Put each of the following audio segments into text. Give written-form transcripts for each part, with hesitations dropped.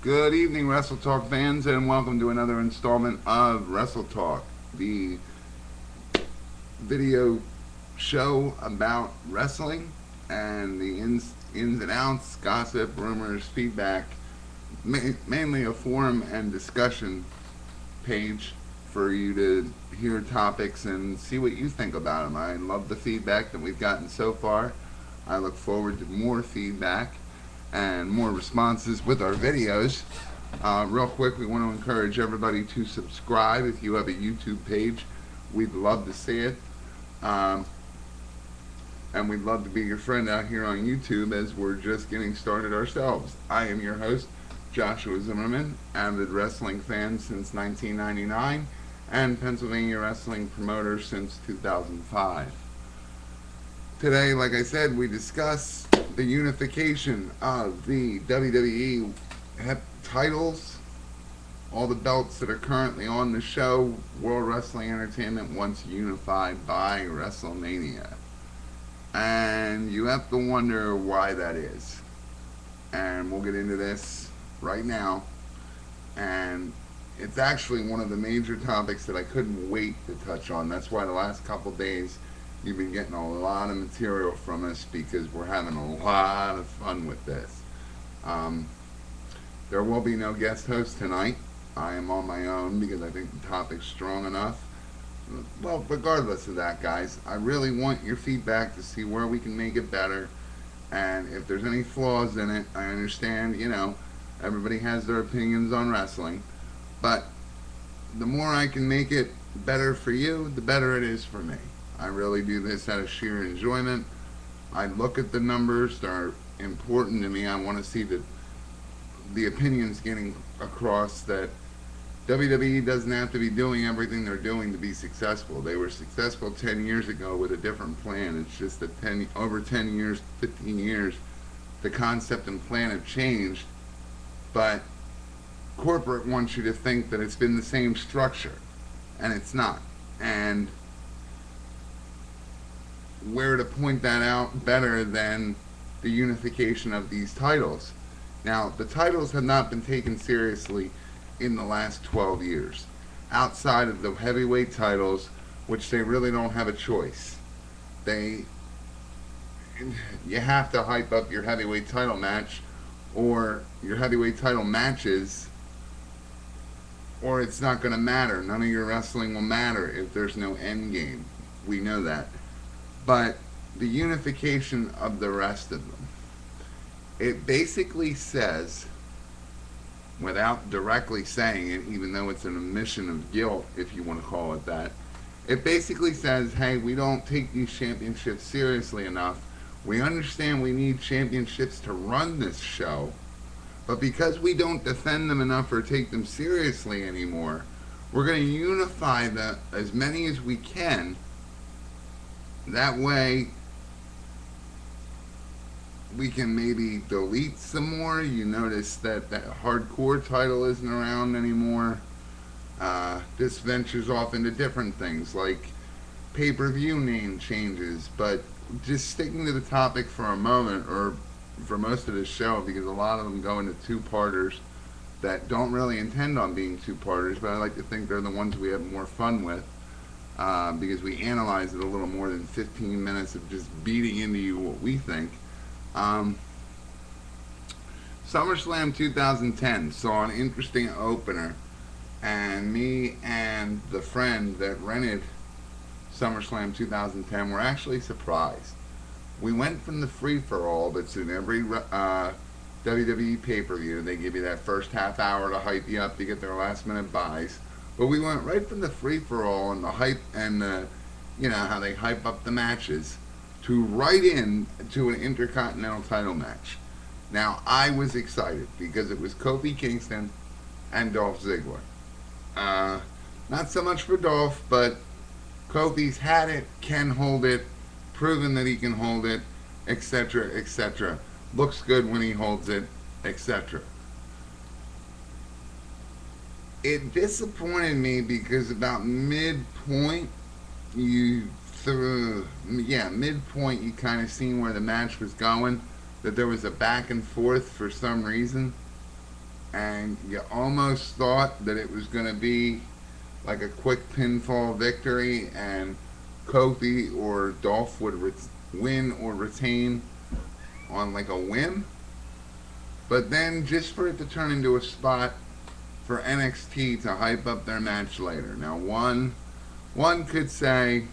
Good evening, WrestleTalk fans, and welcome to another installment of WrestleTalk, the video show about wrestling and the ins and outs, gossip, rumors, feedback, mainly a forum and discussion page for you to hear topics and see what you think about them. I love the feedback that we've gotten so far. I look forward to more feedback and more responses with our videos. Real quick, we want to encourage everybody to subscribe if you have a YouTube page. We'd love to see it. Um, and we'd love to be your friend out here on YouTube as we're just getting started ourselves. I am your host, Joshua Zimmerman, avid wrestling fan since 1999 and Pennsylvania wrestling promoter since 2005. Today, like I said, we discuss the unification of the WWE titles, all the belts that are currently on the show. World Wrestling Entertainment wants unified by WrestleMania. And you have to wonder why that is. And we'll get into this right now. And it's actually one of the major topics that I couldn't wait to touch on. That's why the last couple days you've been getting a lot of material from us, because we're having a lot of fun with this. There will be no guest host tonight. I am on my own because I think the topic's strong enough. Well, regardless of that, guys, I really want your feedback to see where we can make it better. And if there's any flaws in it, I understand, everybody has their opinions on wrestling. But the more I can make it better for you, the better it is for me. I really do this out of sheer enjoyment. I look at the numbers. They're important to me. I want to see the opinions getting across that WWE doesn't have to be doing everything they're doing to be successful. They were successful 10 years ago with a different plan. It's just that over 10 years, 15 years, the concept and plan have changed. But corporate wants you to think that it's been the same structure, and it's not. And where to point that out better than the unification of these titles. Now, the titles have not been taken seriously in the last 12 years, outside of the heavyweight titles, which they really don't have a choice. You have to hype up your heavyweight title match, or your heavyweight title matches, or it's not going to matter. None of your wrestling will matter if there's no end game. We know that. But the unification of the rest of them, it basically says, without directly saying it, even though it's an admission of guilt, if you want to call it that, it basically says, hey, we don't take these championships seriously enough. We understand we need championships to run this show, but because we don't defend them enough or take them seriously anymore, we're going to unify as many as we can. That way, we can maybe delete some more. You notice that Harcore title isn't around anymore. This ventures off into different things like pay-per-view name changes. But just sticking to the topic for a moment, or for most of the show, because a lot of them go into two-parters that don't really intend on being two-parters, but I like to think they're the ones we have more fun with. Because we analyze it a little more than 15 minutes of just beating into you what we think. SummerSlam 2010 saw an interesting opener, and me and the friend that rented SummerSlam 2010 were actually surprised. We went from the free-for-all that's in every WWE pay-per-view. They give you that first half hour to hype you up to get their last-minute buys. But we went right from the free-for-all and the hype and how they hype up the matches to right in to an Intercontinental title match. Now, I was excited because it was Kofi Kingston and Dolph Ziggler. Not so much for Dolph, but Kofi's had it, can hold it, proven that he can hold it, etc., etc. Looks good when he holds it, etc. It disappointed me because about midpoint, midpoint you kind of seen where the match was going, that there was a back and forth for some reason. and you almost thought that it was going to be like a quick pinfall victory and Kofi or Dolph would win or retain on like a whim. But then just for it to turn into a spot for NXT to hype up their match later. Now, one could say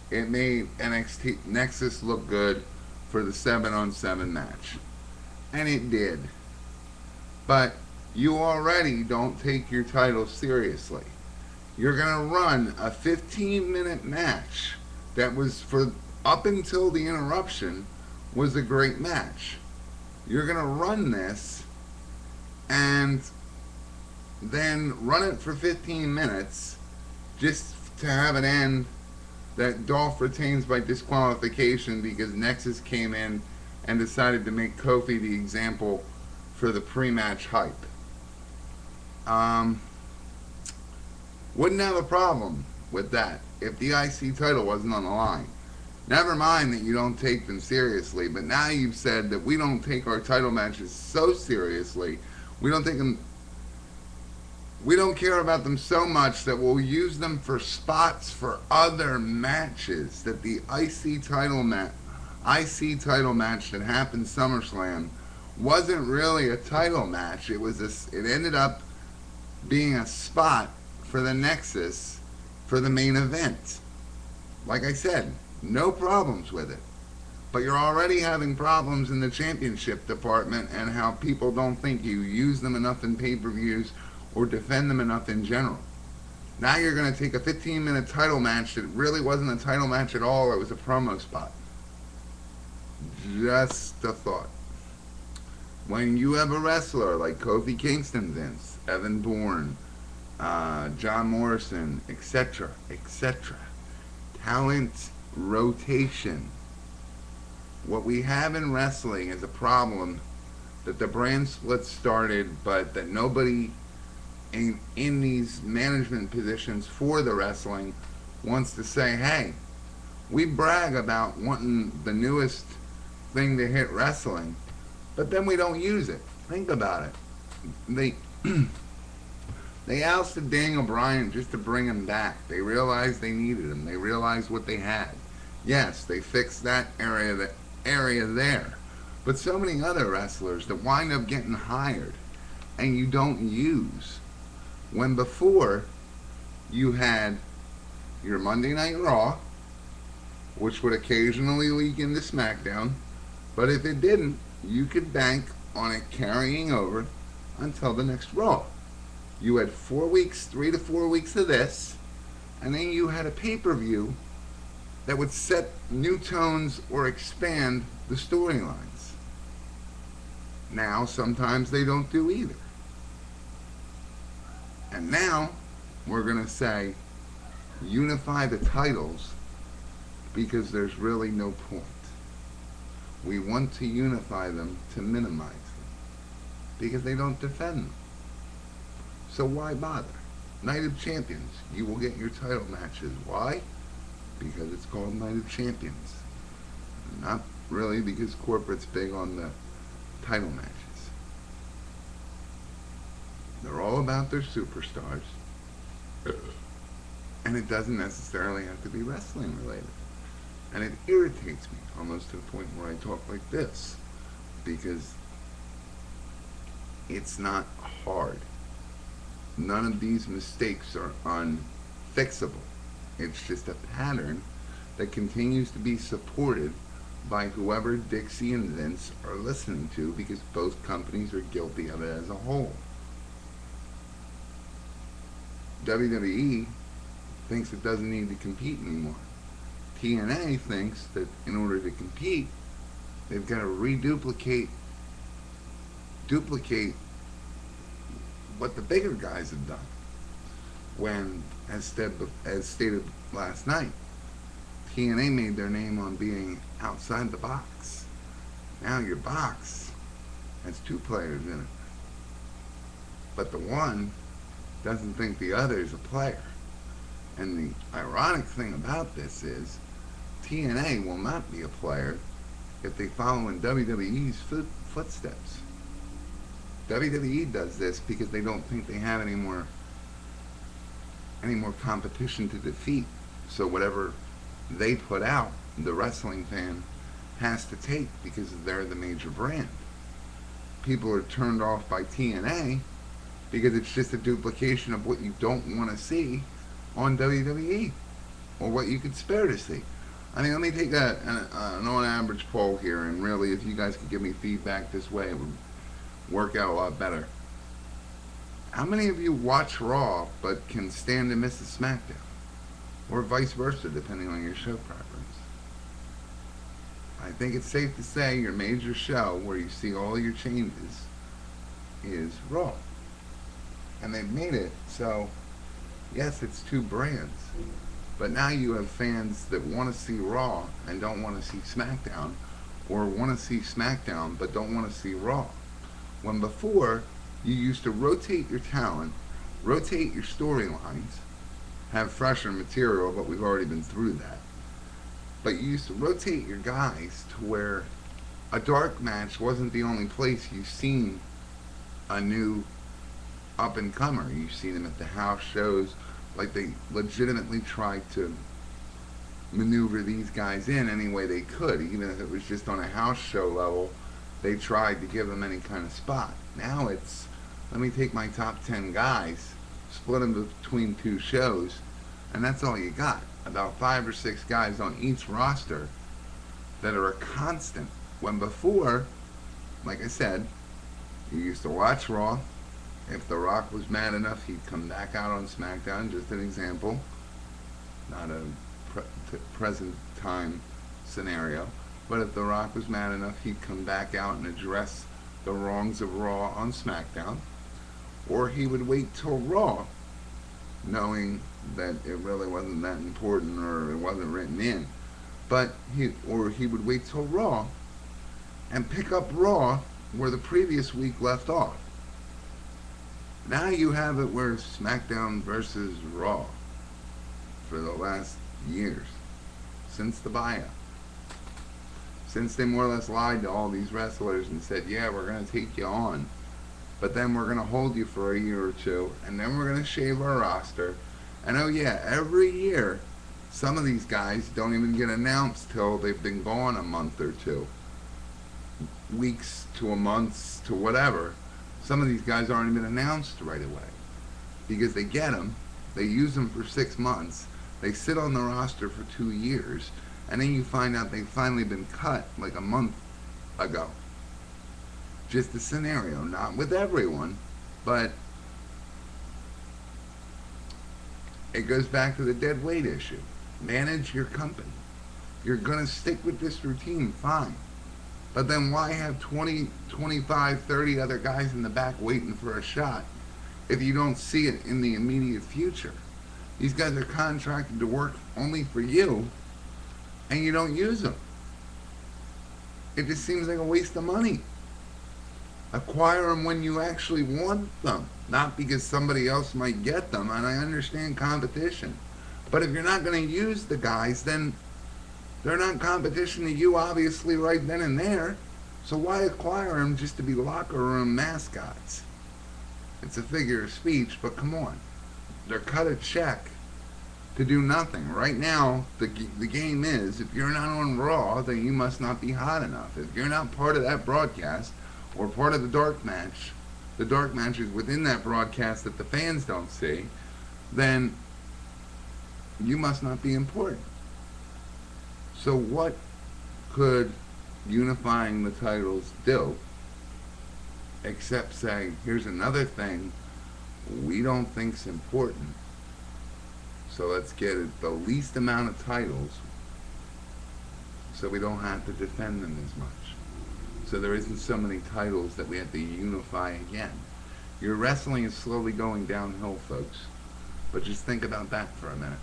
it made NXT Nexus look good for the 7-on-7 match. And it did. But you already don't take your title seriously. You're going to run a 15-minute match that was for up until the interruption was a great match. You're going to run this and then run it for 15 minutes just to have it end that Dolph retains by disqualification because Nexus came in and decided to make Kofi the example for the pre-match hype. Wouldn't have a problem with that if the IC title wasn't on the line. Never mind that you don't take them seriously, but now you've said that we don't take our title matches so seriously. We don't take them. We don't care about them so much that we'll use them for spots for other matches. That the IC title match that happened SummerSlam wasn't really a title match. It ended up being a spot for the Nexus for the main event. Like I said, no problems with it. But you're already having problems in the championship department and how people don't think you use them enough in pay-per-views or defend them enough in general. Now you're going to take a 15-minute title match that really wasn't a title match at all. It was a promo spot. Just a thought. When you have a wrestler like Kofi Kingston, Vince, Evan Bourne, John Morrison, etc., etc., talent rotation. What we have in wrestling is a problem that the brand split started, but that nobody in these management positions for the wrestling wants to say, hey, we brag about wanting the newest thing to hit wrestling, but then we don't use it. Think about it. They ousted Daniel Bryan just to bring him back. They realized they needed him. They realized what they had. Yes, they fixed that area there. But so many other wrestlers that wind up getting hired and you don't use. When before you had your Monday Night Raw, which would occasionally leak into SmackDown, but if it didn't, you could bank on it carrying over until the next Raw. You had 4 weeks, 3 to 4 weeks of this, and then you had a pay-per-view that would set new tones or expand the storylines. Now, sometimes they don't do either. And now, we're going to say, unify the titles because there's really no point. We want to unify them to minimize them because they don't defend them. So why bother? Night of Champions, you will get your title matches. Why? Because it's called Night of Champions. Not really because corporate's big on the title matches. They're all about their superstars. And it doesn't necessarily have to be wrestling related. And it irritates me almost to the point where I talk like this. Because it's not hard. None of these mistakes are unfixable. It's just a pattern that continues to be supported by whoever Dixie and Vince are listening to because both companies are guilty of it as a whole. WWE thinks it doesn't need to compete anymore. TNA thinks that in order to compete, they've got to duplicate what the bigger guys have done. When, as stated last night, TNA made their name on being outside the box. Now your box has 2 players in it. But the one doesn't think the other is a player. And the ironic thing about this is TNA will not be a player if they follow in WWE's footsteps. WWE does this because they don't think they have any more competition to defeat. So whatever they put out, the wrestling fan has to take because they're the major brand. People are turned off by TNA because it's just a duplication of what you don't want to see on WWE or what you could spare to see. I mean, let me take an on-average poll here, and really, if you guys could give me feedback this way, it would work out a lot better. How many of you watch Raw but can stand to miss a SmackDown? Or vice versa, depending on your show preference. I think it's safe to say your major show where you see all your changes is Raw. And they've made it so, yes, it's two brands. But now you have fans that want to see Raw and don't want to see SmackDown, or want to see SmackDown but don't want to see Raw. When before, you used to rotate your talent, rotate your storylines, have fresher material, but we've already been through that. But you used to rotate your guys to where a dark match wasn't the only place you've seen a new up-and-comer. You've seen them at the house shows. Like, they legitimately tried to maneuver these guys in any way they could. Even if it was just on a house show level, they tried to give them any kind of spot. Now it's, let me take my top 10 guys, split them between two shows, and that's all you got. About 5 or 6 guys on each roster that are a constant. When before, like I said, you used to watch Raw. If The Rock was mad enough, he'd come back out on SmackDown, just an example. Not a present time scenario. But if The Rock was mad enough, he'd come back out and address the wrongs of Raw on SmackDown. Or he would wait till Raw, knowing that it really wasn't that important or it wasn't written in. But he would wait till Raw and pick up Raw where the previous week left off. Now you have it where SmackDown versus Raw for the last years, since the buyout. Since they more or less lied to all these wrestlers and said, yeah, we're going to take you on, but then we're going to hold you for a year or two, and then we're going to shave our roster. And oh yeah, every year, some of these guys don't even get announced till they've been gone a month or two. Weeks to a month to whatever. Some of these guys aren't even announced right away. Because they get them, they use them for 6 months, they sit on the roster for 2 years, and then you find out they've finally been cut like a month ago. Just a scenario, not with everyone, but it goes back to the dead weight issue. Manage your company. You're going to stick with this routine, fine. But then why have 20, 25, 30 other guys in the back waiting for a shot if you don't see it in the immediate future? These guys are contracted to work only for you, and you don't use them. It just seems like a waste of money. Acquire them when you actually want them, not because somebody else might get them. And I understand competition. But if you're not going to use the guys, then they're not competition to you, obviously, right then and there. So why acquire them just to be locker room mascots? It's a figure of speech, but come on. They're cut a check to do nothing. Right now, the game is, if you're not on Raw, then you must not be hot enough. If you're not part of that broadcast, or part of the dark matches within that broadcast that the fans don't see, then you must not be important. So what could unifying the titles do except say, here's another thing we don't think's important, so let's get it the least amount of titles so we don't have to defend them as much. So there isn't so many titles that we have to unify again. Your wrestling is slowly going downhill, folks. But just think about that for a minute.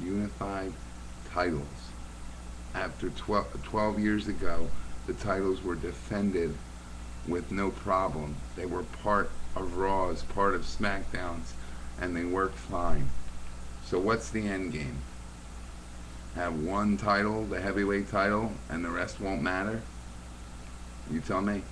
Unified titles. After 12 years ago, the titles were defended with no problem. They were part of Raws, part of SmackDowns, and they worked fine. So what's the end game? Have one title, the heavyweight title, and the rest won't matter? You tell me.